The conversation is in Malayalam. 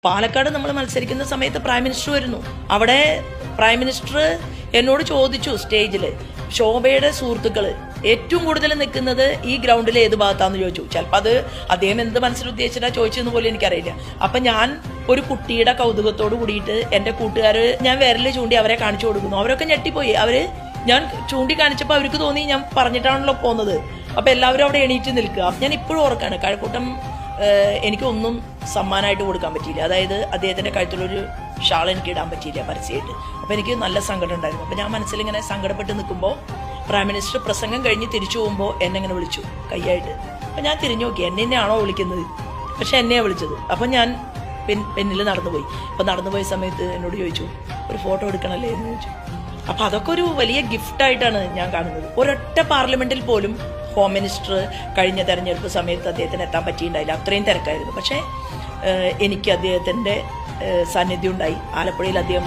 പാലക്കാട് നമ്മൾ മത്സരിക്കുന്ന സമയത്ത് പ്രൈം മിനിസ്റ്റർ വരുന്നു. അവിടെ പ്രൈം മിനിസ്റ്റർ എന്നോട് ചോദിച്ചു സ്റ്റേജിൽ, ശോഭയുടെ സുഹൃത്തുക്കൾ ഏറ്റവും കൂടുതൽ നിൽക്കുന്നത് ഈ ഗ്രൗണ്ടിൽ ഏത് ഭാഗത്താന്ന് ചോദിച്ചു. ചിലപ്പോൾ അത് അദ്ദേഹം എന്ത് മനസ്സിലുദ്ദേശിച്ചിട്ടാ ചോദിച്ചതെന്ന് പോലും എനിക്കറിയില്ല. അപ്പം ഞാൻ ഒരു കുട്ടിയുടെ കൗതുകത്തോട് കൂടിയിട്ട് എൻ്റെ കൂട്ടുകാർ ഞാൻ വിരൽ ചൂണ്ടി അവരെ കാണിച്ചു കൊടുക്കുന്നു. അവരൊക്കെ ഞെട്ടിപ്പോയി. ഞാൻ ചൂണ്ടിക്കാണിച്ചപ്പോൾ അവർക്ക് തോന്നി ഞാൻ പറഞ്ഞിട്ടാണല്ലോ പോകുന്നത്. അപ്പം എല്ലാവരും അവിടെ എണീറ്റ് നിൽക്കുക. ഞാൻ ഇപ്പോഴും ഓർക്കാണ്, കഴക്കൂട്ടം എനിക്കൊന്നും സമ്മാനമായിട്ട് കൊടുക്കാൻ പറ്റിയില്ല. അതായത് അദ്ദേഹത്തിൻ്റെ കഴുത്തിലൊരു ഷാൾ എനിക്ക് ഇടാൻ പറ്റിയില്ല പരസ്യമായിട്ട്. അപ്പോൾ എനിക്ക് നല്ല സങ്കടം ഉണ്ടായിരുന്നു. അപ്പോൾ ഞാൻ മനസ്സിലിങ്ങനെ സങ്കടപ്പെട്ട് നിൽക്കുമ്പോൾ പ്രൈം മിനിസ്റ്റർ പ്രസംഗം കഴിഞ്ഞ് തിരിച്ചു പോകുമ്പോൾ എന്നെ ഇങ്ങനെ വിളിച്ചു കൈയായിട്ട്. അപ്പോൾ ഞാൻ തിരിഞ്ഞു നോക്കി, എന്നെയാണോ വിളിക്കുന്നത്? പക്ഷെ എന്നെയാണ് വിളിച്ചത്. അപ്പം ഞാൻ പിന്നിൽ നടന്നുപോയി. അപ്പോൾ നടന്നുപോയ സമയത്ത് എന്നോട് ചോദിച്ചു, ഒരു ഫോട്ടോ എടുക്കണമല്ലേ എന്ന് ചോദിച്ചു. അപ്പം അതൊക്കെ ഒരു വലിയ ഗിഫ്റ്റായിട്ടാണ് ഞാൻ കാണുന്നത്. ഒരൊറ്റ പാർലമെന്റിൽ പോലും ഹോം മിനിസ്റ്റർ കഴിഞ്ഞ തെരഞ്ഞെടുപ്പ് സമയത്ത് അദ്ദേഹത്തിന് എത്താൻ പറ്റിയിട്ടുണ്ടായില്ല, അത്രയും തിരക്കായിരുന്നു. പക്ഷേ എനിക്ക് അദ്ദേഹത്തിൻ്റെ സാന്നിധ്യം ഉണ്ടായി. ആലപ്പുഴയിൽ അദ്ദേഹം